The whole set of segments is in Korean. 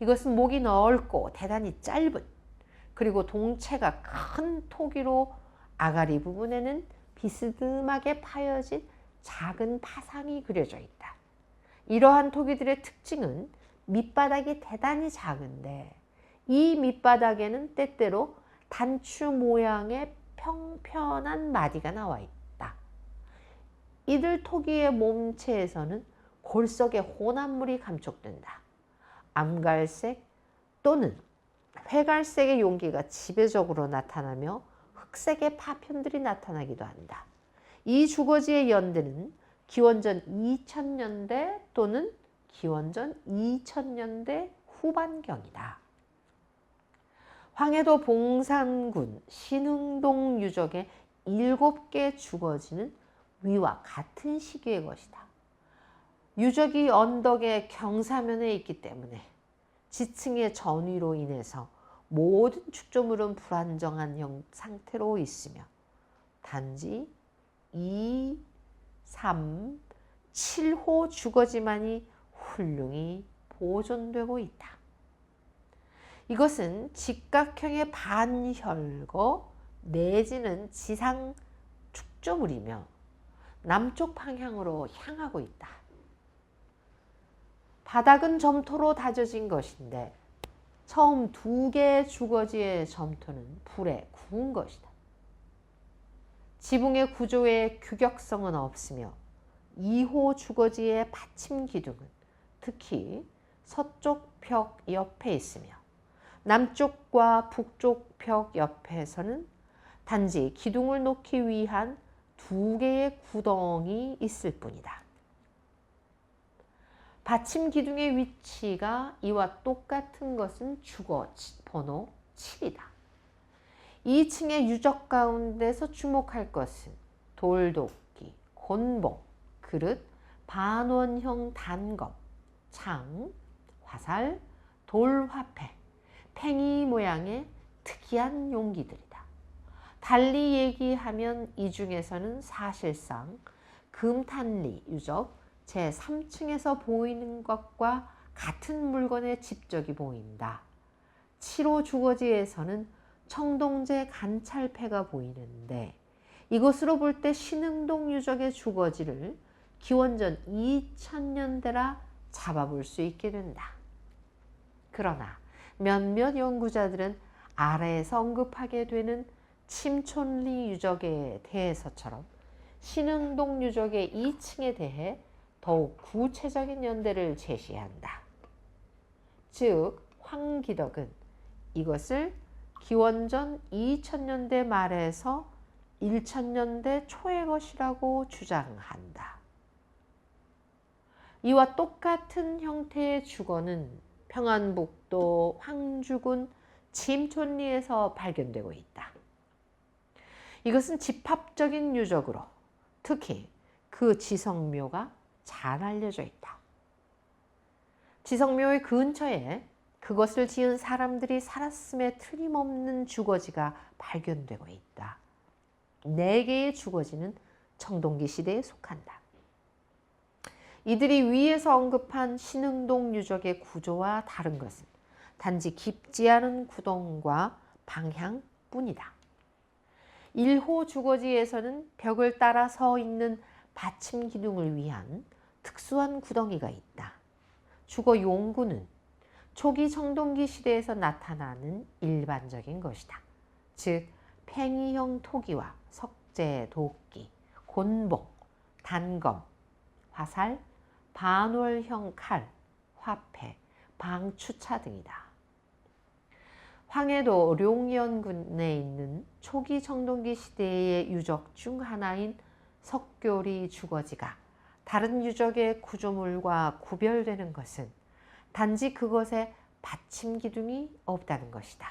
이것은 목이 넓고 대단히 짧은, 그리고 동체가 큰 토기로 아가리 부분에는 비스듬하게 파여진 작은 파상이 그려져 있다. 이러한 토기들의 특징은 밑바닥이 대단히 작은데 이 밑바닥에는 때때로 단추 모양의 평편한 마디가 나와 있다. 이들 토기의 몸체에서는 골석의 혼합물이 감촉된다. 암갈색 또는 회갈색의 용기가 지배적으로 나타나며 흑색의 파편들이 나타나기도 한다. 이 주거지의 연대는 기원전 2000년대 또는 기원전 2000년대 후반경이다. 황해도 봉산군 신흥동 유적의 7개 주거지는 위와 같은 시기의 것이다. 유적이 언덕의 경사면에 있기 때문에 지층의 전위로 인해서 모든 축조물은 불안정한 상태로 있으며 단지 2, 3, 7호 주거지만이 훌륭히 보존되고 있다. 이것은 직각형의 반혈거 내지는 지상 축조물이며 남쪽 방향으로 향하고 있다. 바닥은 점토로 다져진 것인데 처음 2개의 주거지의 점토는 불에 구운 것이다. 지붕의 구조에 규격성은 없으며 2호 주거지의 받침 기둥은 특히 서쪽 벽 옆에 있으며 남쪽과 북쪽 벽 옆에서는 단지 기둥을 놓기 위한 2개의 구덩이 있을 뿐이다. 받침 기둥의 위치가 이와 똑같은 것은 주거 번호 7이다. 2층의 유적 가운데서 주목할 것은 돌도끼, 곤봉, 그릇, 반원형 단검, 창, 화살, 돌화패, 팽이 모양의 특이한 용기들이다. 달리 얘기하면 이 중에서는 사실상 금탄리 유적 제3층에서 보이는 것과 같은 물건의 집적이 보인다. 7호 주거지에서는 청동제 관찰패가 보이는데 이것으로 볼 때 신흥동 유적의 주거지를 기원전 2000년대라 잡아볼 수 있게 된다. 그러나 몇몇 연구자들은 아래에서 언급하게 되는 침촌리 유적에 대해서처럼 신흥동 유적의 2층에 대해 더욱 구체적인 연대를 제시한다. 즉 황기덕은 이것을 기원전 2000년대 말에서 1000년대 초의 것이라고 주장한다. 이와 똑같은 형태의 주거는 평안북도 황주군 침촌리에서 발견되고 있다. 이것은 집합적인 유적으로 특히 그 지성묘가 잘 알려져 있다. 지성묘의 근처에 그것을 지은 사람들이 살았음에 틀림없는 주거지가 발견되고 있다. 4개의 주거지는 청동기 시대에 속한다. 이들이 위에서 언급한 신흥동 유적의 구조와 다른 것은 단지 깊지 않은 구덩과 방향뿐이다. 1호 주거지에서는 벽을 따라 서 있는 받침 기둥을 위한 특수한 구덩이가 있다. 주거 용구는 초기 청동기 시대에서 나타나는 일반적인 것이다. 즉 팽이형 토기와 석재 도끼, 곤봉, 단검, 화살, 반월형 칼, 화패, 방추차 등이다. 황해도 룡연군에 있는 초기 청동기 시대의 유적 중 하나인 석교리 주거지가 다른 유적의 구조물과 구별되는 것은 단지 그것에 받침 기둥이 없다는 것이다.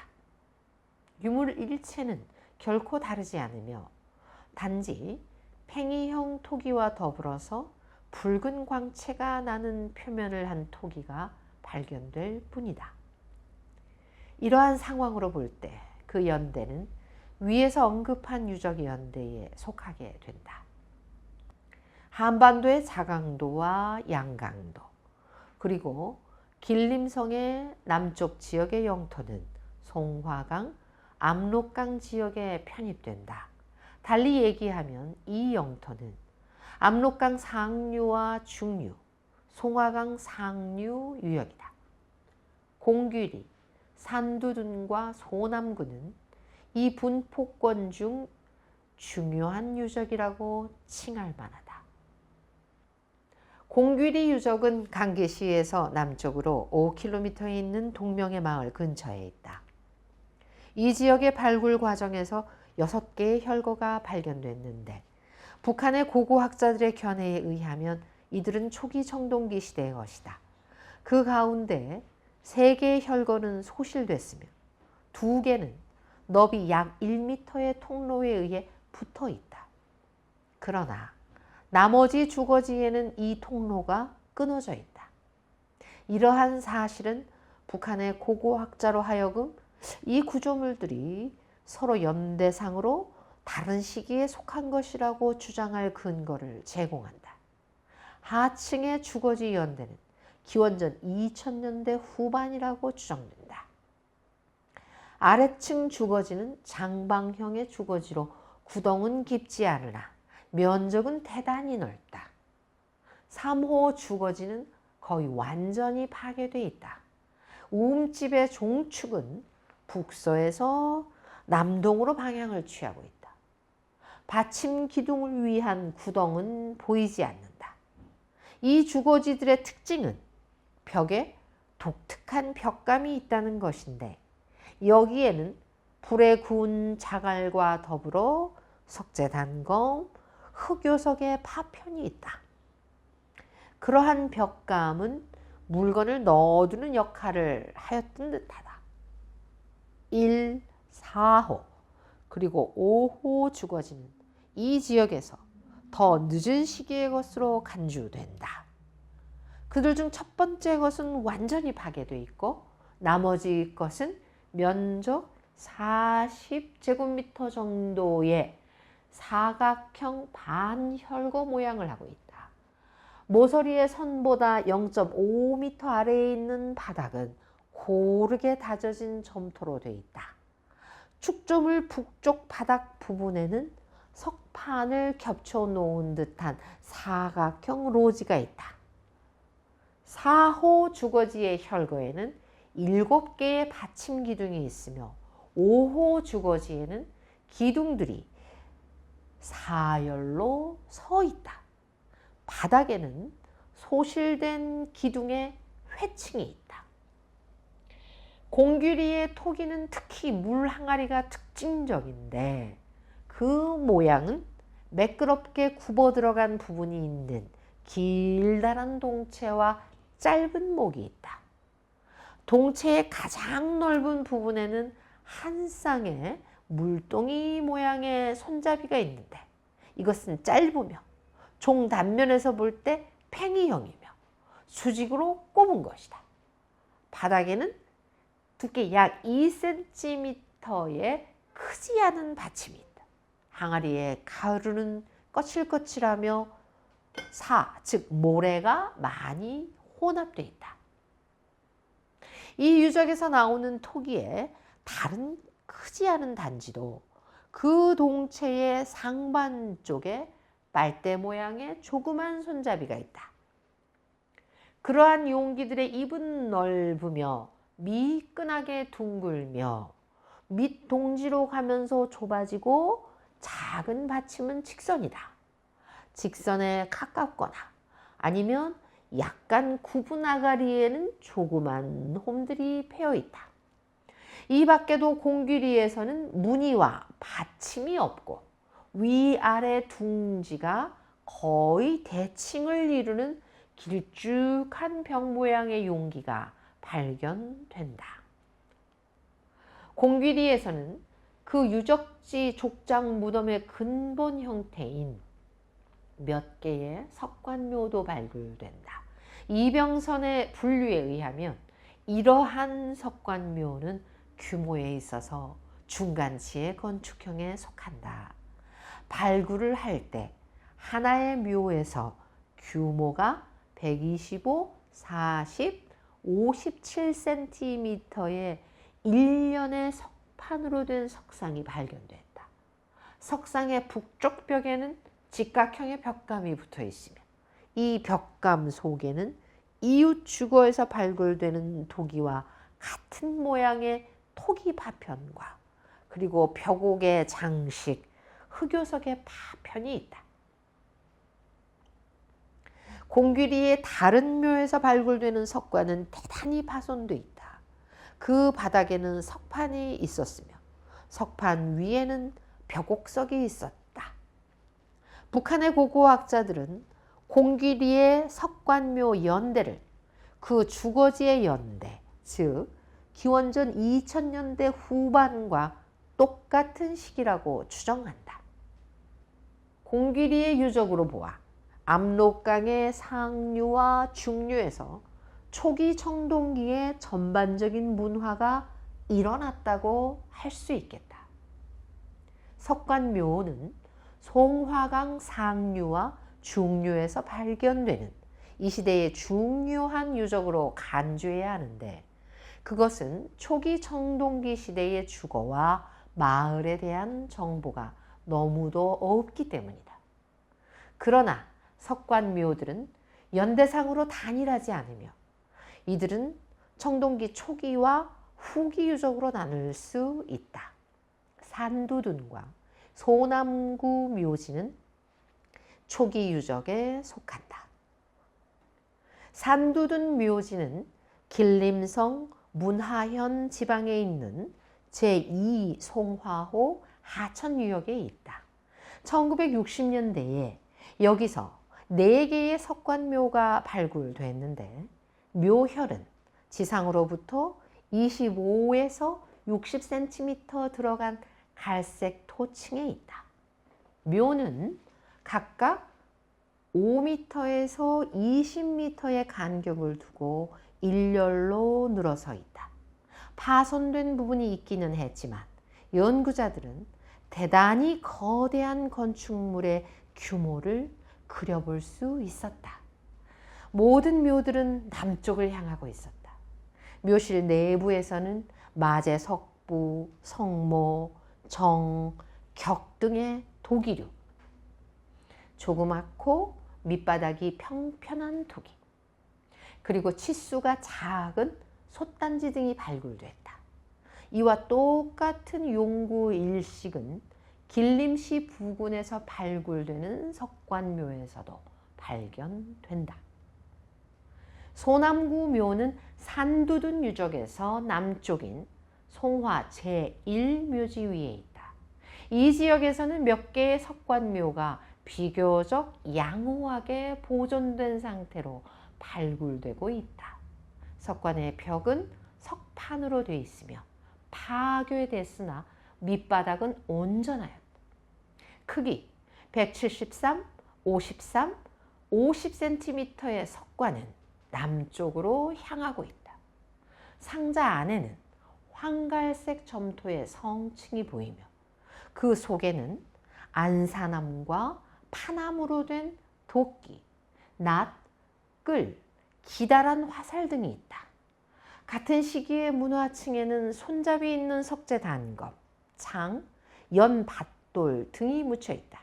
유물 일체는 결코 다르지 않으며 단지 팽이형 토기와 더불어서 붉은 광채가 나는 표면을 한 토기가 발견될 뿐이다. 이러한 상황으로 볼 때 그 연대는 위에서 언급한 유적 연대에 속하게 된다. 한반도의 자강도와 양강도, 그리고 길림성의 남쪽 지역의 영토는 송화강, 압록강 지역에 편입된다. 달리 얘기하면 이 영토는 압록강 상류와 중류, 송화강 상류 유역이다. 공귀리, 산두둔과 소남군은 이 분포권 중 중요한 유적이라고 칭할 만하다. 공귀리 유적은 강계시에서 남쪽으로 5km에 있는 동명의 마을 근처에 있다. 이 지역의 발굴 과정에서 6개의 혈거가 발견됐는데 북한의 고고학자들의 견해에 의하면 이들은 초기 청동기 시대의 것이다. 그 가운데 3개의 혈거는 소실됐으며 2개는 너비 약 1m의 통로에 의해 붙어 있다. 그러나 나머지 주거지에는 이 통로가 끊어져 있다. 이러한 사실은 북한의 고고학자로 하여금 이 구조물들이 서로 연대상으로 다른 시기에 속한 것이라고 주장할 근거를 제공한다. 하층의 주거지 연대는 기원전 2000년대 후반이라고 추정된다. 아래층 주거지는 장방형의 주거지로 구덩은 깊지 않으나 면적은 대단히 넓다. 3호 주거지는 거의 완전히 파괴되어 있다. 우음집의 종축은 북서에서 남동으로 방향을 취하고 있다. 받침 기둥을 위한 구덩은 보이지 않는다. 이 주거지들의 특징은 벽에 독특한 벽감이 있다는 것인데 여기에는 불에 구운 자갈과 더불어 석재단검, 흑요석의 파편이 있다. 그러한 벽감은 물건을 넣어두는 역할을 하였던 듯하다. 1, 4호 그리고 5호 주거지는 이 지역에서 더 늦은 시기의 것으로 간주된다. 그들 중 첫 번째 것은 완전히 파괴되어 있고 나머지 것은 면적 40제곱미터 정도의 사각형 반혈거 모양을 하고 있다. 모서리의 선보다 0.5m 아래에 있는 바닥은 고르게 다져진 점토로 되어 있다. 축조물 북쪽 바닥 부분에는 석판을 겹쳐 놓은 듯한 사각형 로지가 있다. 4호 주거지의 혈거에는 7개의 받침 기둥이 있으며 5호 주거지에는 기둥들이 사열로 서 있다. 바닥에는 소실된 기둥의 회층이 있다. 공귀리의 토기는 특히 물 항아리가 특징적인데 그 모양은 매끄럽게 굽어 들어간 부분이 있는 길다란 동체와 짧은 목이 있다. 동체의 가장 넓은 부분에는 한 쌍의 물동이 모양의 손잡이가 있는데 이것은 짧으며 종 단면에서 볼 때 팽이형이며 수직으로 꼽은 것이다. 바닥에는 두께 약 2cm의 크지 않은 받침이 있다. 항아리에 가루는 거칠거칠하며 즉 모래가 많이 혼합되어 있다. 이 유적에서 나오는 토기에 다른 크지 않은 단지도 그 동체의 상반 쪽에 빨대 모양의 조그만 손잡이가 있다. 그러한 용기들의 입은 넓으며 미끈하게 둥글며 밑 동지로 가면서 좁아지고 작은 받침은 직선이다. 직선에 가깝거나 아니면 약간 굽은 아가리에는 조그만 홈들이 패여 있다. 이 밖에도 공귀리에서는 무늬와 받침이 없고 위아래 둥지가 거의 대칭을 이루는 길쭉한 벽 모양의 용기가 발견된다. 공귀리에서는 그 유적지 족장 무덤의 근본 형태인 몇 개의 석관묘도 발굴된다. 이병선의 분류에 의하면 이러한 석관묘는 규모에 있어서 중간치의 건축형에 속한다. 발굴을 할 때 하나의 묘에서 규모가 125, 40, 57cm의 일련의 석판으로 된 석상이 발견됐다. 석상의 북쪽 벽에는 직각형의 벽감이 붙어 있으며 이 벽감 속에는 이웃 주거에서 발굴되는 토기와 같은 모양의 토기 파편과 그리고 벽옥의 장식, 흑요석의 파편이 있다. 공귀리의 다른 묘에서 발굴되는 석과는 대단히 파손되어 있다. 그 바닥에는 석판이 있었으며 석판 위에는 벽옥석이 있었다. 북한의 고고학자들은 공귀리의 석관묘 연대를 그 주거지의 연대, 즉 기원전 2000년대 후반과 똑같은 시기라고 추정한다. 공귀리의 유적으로 보아 압록강의 상류와 중류에서 초기 청동기의 전반적인 문화가 일어났다고 할 수 있겠다. 석관묘는 송화강 상류와 중류에서 발견되는 이 시대의 중요한 유적으로 간주해야 하는데 그것은 초기 청동기 시대의 주거와 마을에 대한 정보가 너무도 없기 때문이다. 그러나 석관묘들은 연대상으로 단일하지 않으며 이들은 청동기 초기와 후기 유적으로 나눌 수 있다. 산두둔과 소남구 묘지는 초기 유적에 속한다. 산두둔 묘지는 길림성 문하현 지방에 있는 제2 송화호 하천유역에 있다. 1960년대에 여기서 4개의 석관묘가 발굴됐는데 묘혈은 지상으로부터 25에서 60cm 들어간 갈색 토층에 있다. 묘는 각각 5m에서 20m의 간격을 두고 일렬로 늘어서 있다. 파손된 부분이 있기는 했지만 연구자들은 대단히 거대한 건축물의 규모를 그려볼 수 있었다. 모든 묘들은 남쪽을 향하고 있었다. 묘실 내부에서는 마제 석부, 성모, 정, 격 등의 도기류, 조그맣고 밑바닥이 평평한 토기, 그리고 치수가 작은 솥단지 등이 발굴됐다. 이와 똑같은 용구 일식은 길림시 부근에서 발굴되는 석관묘에서도 발견된다. 소남구 묘는 산두둔 유적에서 남쪽인 송화 제1묘지 위에 있다. 이 지역에서는 몇 개의 석관묘가 비교적 양호하게 보존된 상태로 발굴되고 있다. 석관의 벽은 석판으로 되어 있으며 파괴됐으나 밑바닥은 온전하였다. 크기 173, 53, 50cm의 석관은 남쪽으로 향하고 있다. 상자 안에는 황갈색 점토의 성층이 보이며 그 속에는 안사나무와 파나무로 된 도끼, 낫, 끌, 기다란 화살 등이 있다. 같은 시기의 문화층에는 손잡이 있는 석재 단검, 창, 연 밧돌 등이 묻혀 있다.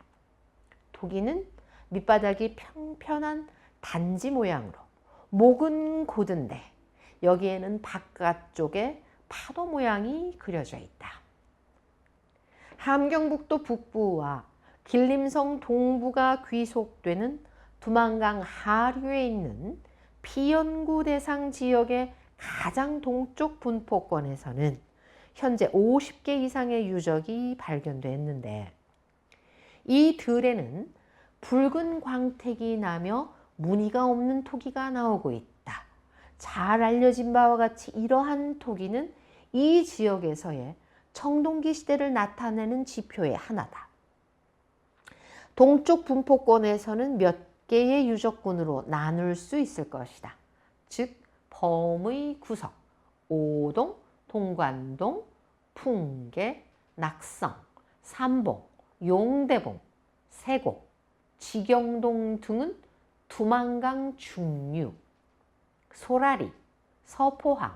도기는 밑바닥이 평평한 단지 모양으로 목은 곧은데 여기에는 바깥쪽에 파도 모양이 그려져 있다. 함경북도 북부와 길림성 동부가 귀속되는 두만강 하류에 있는 피연구 대상 지역의 가장 동쪽 분포권에서는 현재 50개 이상의 유적이 발견됐는데 이 들에는 붉은 광택이 나며 무늬가 없는 토기가 나오고 있다. 잘 알려진 바와 같이 이러한 토기는 이 지역에서의 청동기 시대를 나타내는 지표의 하나다. 동쪽 분포권에서는 몇 개의 유적군으로 나눌 수 있을 것이다. 즉 범의 구석, 오동, 동관동, 풍계, 낙성, 삼봉, 용대봉, 세곡, 지경동 등은 두만강 중류, 소라리, 서포항,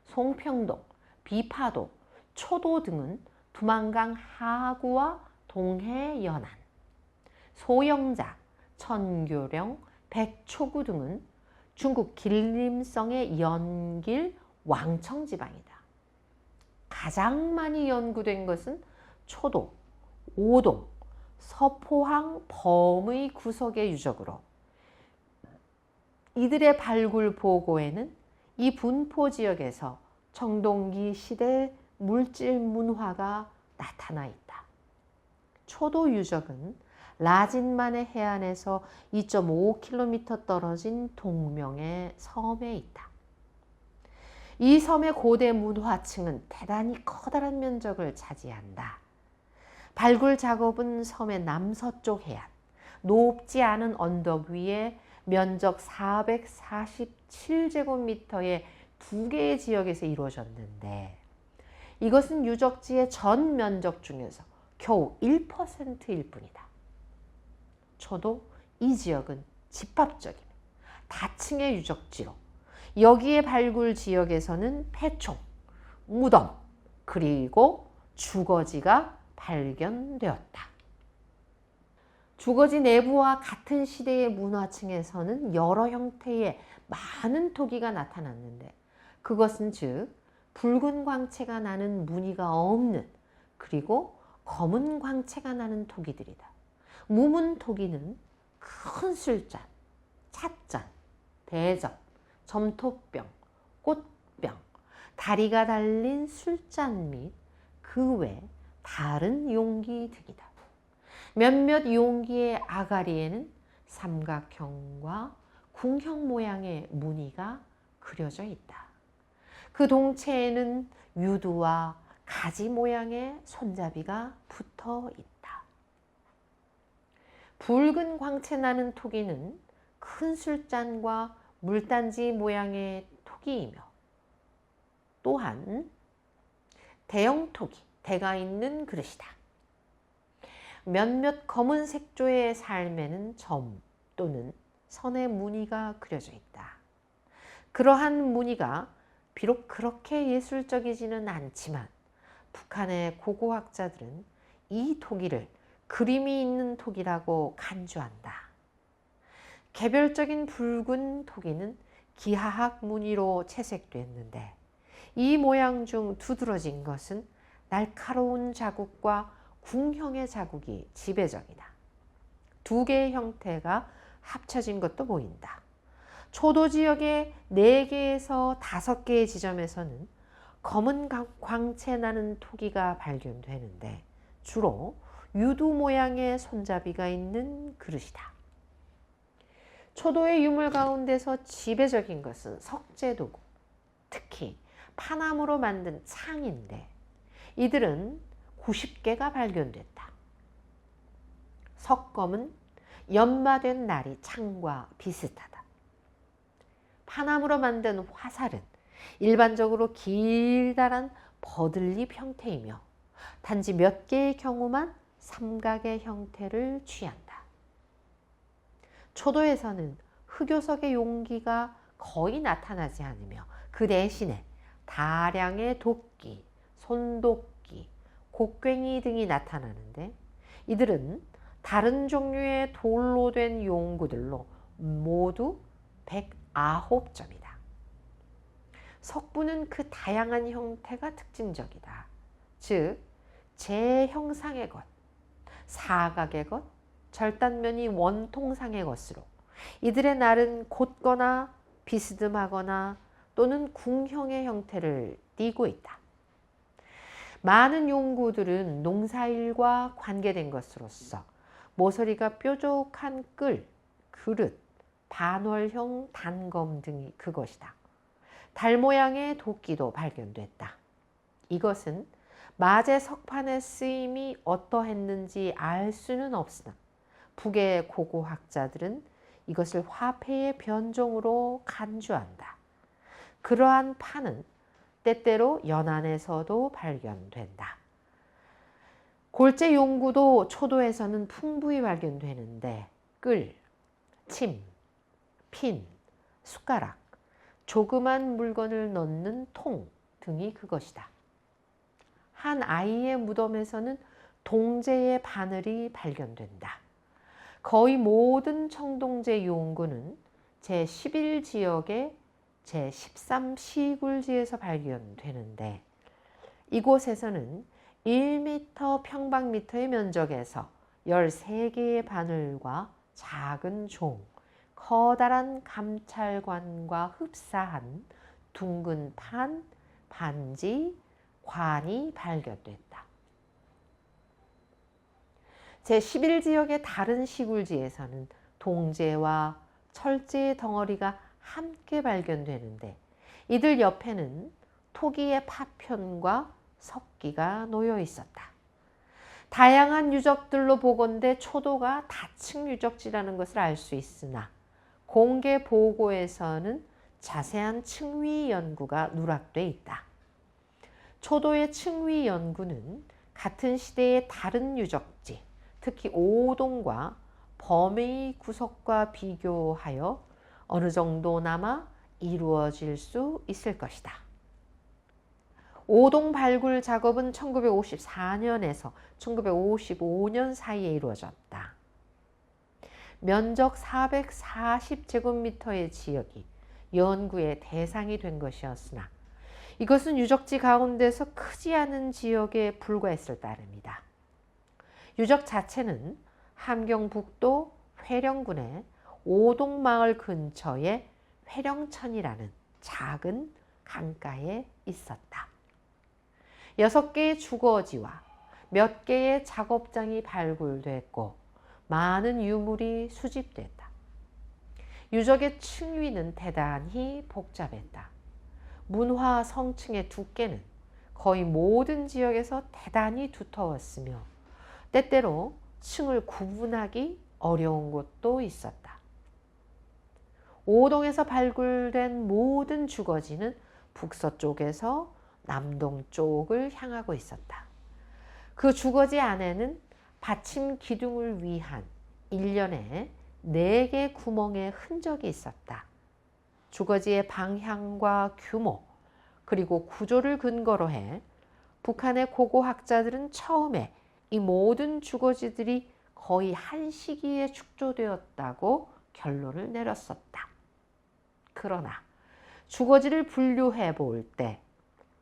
송평동, 비파도, 초도 등은 두만강 하구와 동해 연안, 소영자, 천교령, 백초구 등은 중국 길림성의 연길 왕청 지방이다. 가장 많이 연구된 것은 초도, 오동, 서포항 범의 구석의 유적으로 이들의 발굴 보고에는 이 분포 지역에서 청동기 시대 물질 문화가 나타나 있다. 초도 유적은 라진만의 해안에서 2.5km 떨어진 동명의 섬에 있다. 이 섬의 고대 문화층은 대단히 커다란 면적을 차지한다. 발굴 작업은 섬의 남서쪽 해안, 높지 않은 언덕 위에 면적 447제곱미터의 두 개의 지역에서 이루어졌는데 이것은 유적지의 전 면적 중에서 겨우 1%일 뿐이다. 저도 이 지역은 집합적인 다층의 유적지로 여기에 발굴 지역에서는 폐총, 무덤, 그리고 주거지가 발견되었다. 주거지 내부와 같은 시대의 문화층에서는 여러 형태의 많은 토기가 나타났는데 그것은 즉 붉은 광채가 나는 무늬가 없는 그리고 검은 광채가 나는 토기들이다. 무문 토기는 큰 술잔, 찻잔, 대접, 점토병, 꽃병, 다리가 달린 술잔 및 그 외 다른 용기 등이다. 몇몇 용기의 아가리에는 삼각형과 궁형 모양의 무늬가 그려져 있다. 그 동체에는 유두와 가지 모양의 손잡이가 붙어 있다. 붉은 광채 나는 토기는 큰 술잔과 물단지 모양의 토기이며 또한 대형 토기, 대가 있는 그릇이다. 몇몇 검은 색조의 삶에는 점 또는 선의 무늬가 그려져 있다. 그러한 무늬가 비록 그렇게 예술적이지는 않지만 북한의 고고학자들은 이 토기를 그림이 있는 토기라고 간주한다. 개별적인 붉은 토기는 기하학 무늬로 채색됐는데 이 모양 중 두드러진 것은 날카로운 자국과 궁형의 자국이 지배적이다. 두 개의 형태가 합쳐진 것도 보인다. 초도 지역의 4개에서 5개의 지점에서는 검은 광채 나는 토기가 발견되는데 주로 유두 모양의 손잡이가 있는 그릇이다. 초도의 유물 가운데서 지배적인 것은 석재도구, 특히 파나무로 만든 창인데 이들은 90개가 발견됐다. 석검은 연마된 날이 창과 비슷하다. 파나무로 만든 화살은 일반적으로 길다란 버들잎 형태이며 단지 몇 개의 경우만 삼각의 형태를 취한다. 초도에서는 흑요석의 용기가 거의 나타나지 않으며 그 대신에 다량의 도끼, 손도끼, 곡괭이 등이 나타나는데 이들은 다른 종류의 돌로 된 용구들로 모두 109점이다. 석부는 그 다양한 형태가 특징적이다. 즉 재형상의 것, 사각의 것, 절단면이 원통상의 것으로 이들의 날은 곧거나 비스듬하거나 또는 궁형의 형태를 띠고 있다. 많은 용구들은 농사일과 관계된 것으로서 모서리가 뾰족한 끌, 그릇, 반월형 단검 등이 그것이다. 달 모양의 도끼도 발견됐다. 이것은 마제 석판의 쓰임이 어떠했는지 알 수는 없으나 북의 고고학자들은 이것을 화폐의 변종으로 간주한다. 그러한 판은 때때로 연안에서도 발견된다. 골재 용구도 초도에서는 풍부히 발견되는데 끌, 침, 핀, 숟가락, 조그만 물건을 넣는 통 등이 그것이다. 한 아이의 무덤에서는 동제의 바늘이 발견된다. 거의 모든 청동제 용구는 제11지역의 제13시굴지에서 발견되는데 이곳에서는 1m 평방미터의 면적에서 13개의 바늘과 작은 종, 커다란 감찰관과 흡사한 둥근 판, 반지, 관이 발견됐다. 제11지역의 다른 시굴지에서는 동제와 철제의 덩어리가 함께 발견되는데 이들 옆에는 토기의 파편과 석기가 놓여 있었다. 다양한 유적들로 보건대 초도가 다층 유적지라는 것을 알 수 있으나 공개 보고에서는 자세한 층위 연구가 누락돼 있다. 초도의 층위 연구는 같은 시대의 다른 유적지, 특히 오동과 범의 구석과 비교하여 어느 정도나마 이루어질 수 있을 것이다. 오동 발굴 작업은 1954년에서 1955년 사이에 이루어졌다. 면적 440제곱미터의 지역이 연구의 대상이 된 것이었으나 이것은 유적지 가운데서 크지 않은 지역에 불과했을 따름이다. 유적 자체는 함경북도 회령군의 오동마을 근처의 회령천이라는 작은 강가에 있었다. 6개의 주거지와 몇 개의 작업장이 발굴됐고 많은 유물이 수집됐다. 유적의 층위는 대단히 복잡했다. 문화 성층의 두께는 거의 모든 지역에서 대단히 두터웠으며 때때로 층을 구분하기 어려운 곳도 있었다. 오동에서 발굴된 모든 주거지는 북서쪽에서 남동쪽을 향하고 있었다. 그 주거지 안에는 받침 기둥을 위한 일련의 4개 구멍의 흔적이 있었다. 주거지의 방향과 규모 그리고 구조를 근거로 해 북한의 고고학자들은 처음에 이 모든 주거지들이 거의 한 시기에 축조되었다고 결론을 내렸었다. 그러나 주거지를 분류해 볼 때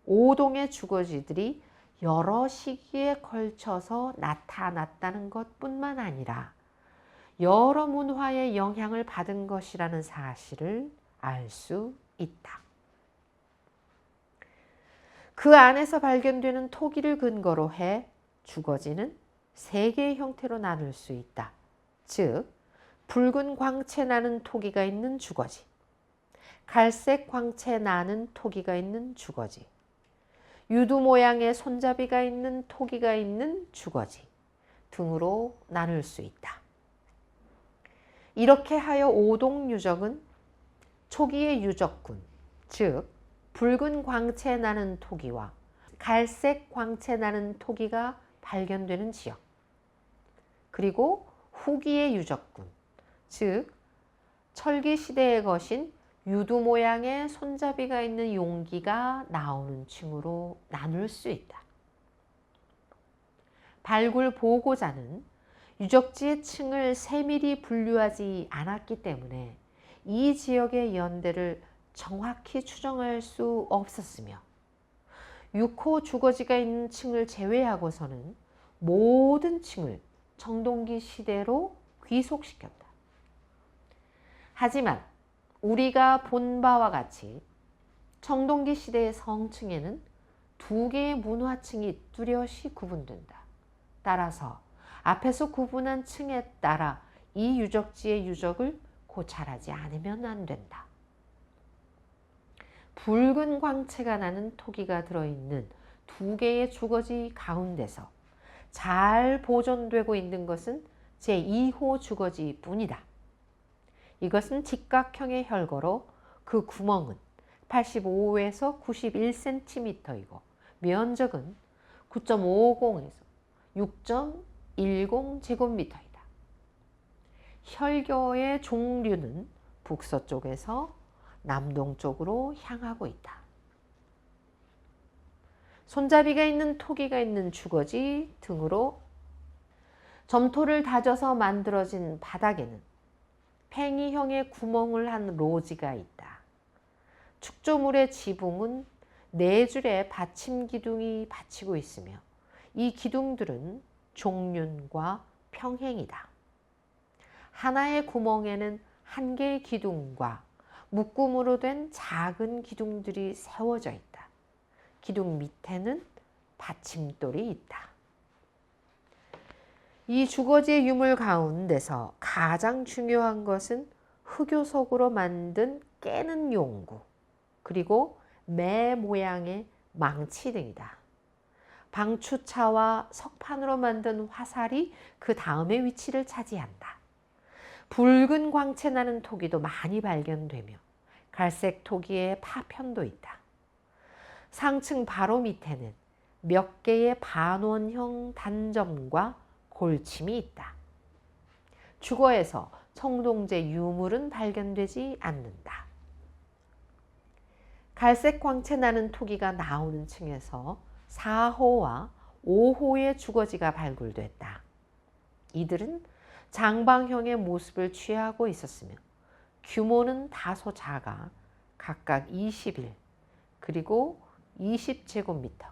오동의 주거지들이 여러 시기에 걸쳐서 나타났다는 것뿐만 아니라 여러 문화의 영향을 받은 것이라는 사실을 알 수 있다. 그 안에서 발견되는 토기를 근거로 해 주거지는 3개의 형태로 나눌 수 있다. 즉, 붉은 광채 나는 토기가 있는 주거지, 갈색 광채 나는 토기가 있는 주거지, 유두 모양의 손잡이가 있는 토기가 있는 주거지 등으로 나눌 수 있다. 이렇게 하여 오동 유적은 초기의 유적군, 즉 붉은 광채 나는 토기와 갈색 광채 나는 토기가 발견되는 지역, 그리고 후기의 유적군, 즉 철기 시대의 것인 유두 모양의 손잡이가 있는 용기가 나오는 층으로 나눌 수 있다. 발굴 보고자는 유적지의 층을 세밀히 분류하지 않았기 때문에 이 지역의 연대를 정확히 추정할 수 없었으며 6호 주거지가 있는 층을 제외하고서는 모든 층을 청동기 시대로 귀속시켰다. 하지만 우리가 본 바와 같이 청동기 시대의 성층에는 2개의 문화층이 뚜렷이 구분된다. 따라서 앞에서 구분한 층에 따라 이 유적지의 유적을 고찰하지 않으면 안 된다. 붉은 광채가 나는 토기가 들어있는 2개의 주거지 가운데서 잘 보존되고 있는 것은 제2호 주거지 뿐이다. 이것은 직각형의 혈거로 그 구멍은 85에서 91cm이고 면적은 9.50에서 6.10제곱미터이다. 혈교의 종류는 북서쪽에서 남동쪽으로 향하고 있다. 손잡이가 있는 토기가 있는 주거지 등으로 점토를 다져서 만들어진 바닥에는 팽이형의 구멍을 한 로지가 있다. 축조물의 지붕은 4줄의 받침 기둥이 받치고 있으며 이 기둥들은 종륜과 평행이다. 하나의 구멍에는 한 개의 기둥과 묶음으로 된 작은 기둥들이 세워져 있다. 기둥 밑에는 받침돌이 있다. 이 주거지의 유물 가운데서 가장 중요한 것은 흑요석으로 만든 깨는 용구, 그리고 매 모양의 망치 등이다. 방추차와 석판으로 만든 화살이 그 다음의 위치를 차지한다. 붉은 광채 나는 토기도 많이 발견되며 갈색 토기의 파편도 있다. 상층 바로 밑에는 몇 개의 반원형 단점과 골침이 있다. 주거에서 청동제 유물은 발견되지 않는다. 갈색 광채 나는 토기가 나오는 층에서 4호와 5호의 주거지가 발굴됐다. 이들은 장방형의 모습을 취하고 있었으며 규모는 다소 작아 각각 21 그리고 20제곱미터,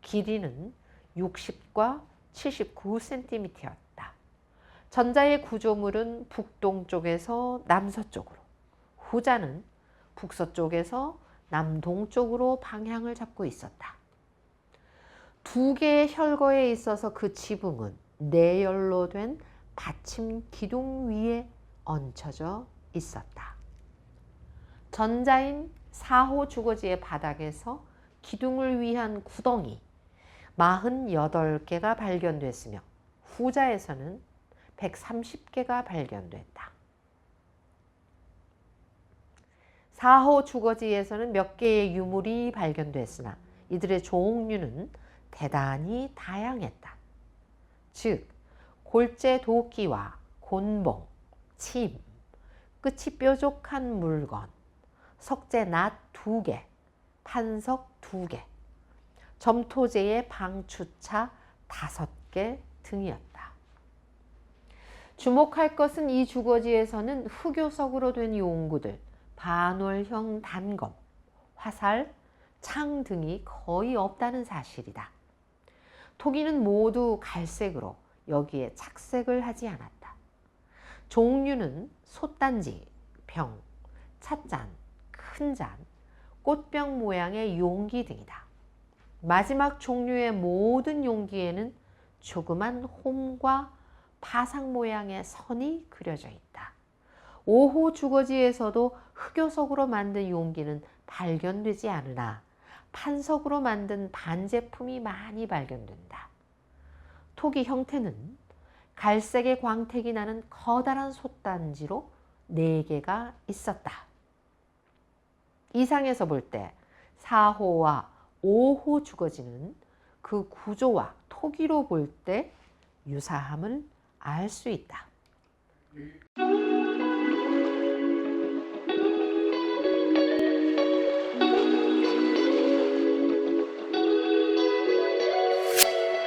길이는 60과 79cm였다. 전자의 구조물은 북동쪽에서 남서쪽으로, 후자는 북서쪽에서 남동쪽으로 방향을 잡고 있었다. 2개의 혈거에 있어서 그 지붕은 4열로 된 받침 기둥 위에 얹혀져 있었다. 전자인 4호 주거지의 바닥에서 기둥을 위한 구덩이 48개가 발견됐으며 후자에서는 130개가 발견됐다. 4호 주거지에서는 몇 개의 유물이 발견됐으나 이들의 종류는 대단히 다양했다. 즉 골재 도끼와 곤봉, 침, 끝이 뾰족한 물건, 석재 낫 2개, 판석 2개, 점토제의 방추차 5개 등이었다. 주목할 것은 이 주거지에서는 흑요석으로 된 용구들, 반월형 단검, 화살, 창 등이 거의 없다는 사실이다. 토기는 모두 갈색으로 여기에 착색을 하지 않았다. 종류는 솥단지, 병, 찻잔, 큰잔, 꽃병 모양의 용기 등이다. 마지막 종류의 모든 용기에는 조그만 홈과 파상 모양의 선이 그려져 있다. 5호 주거지에서도 흑요석으로 만든 용기는 발견되지 않으나 판석으로 만든 반제품이 많이 발견된다. 토기 형태는 갈색의 광택이 나는 커다란 솥단지로 4개가 있었다. 이상에서 볼 때 4호와 5호 주거지는 그 구조와 토기로 볼 때 유사함을 알 수 있다.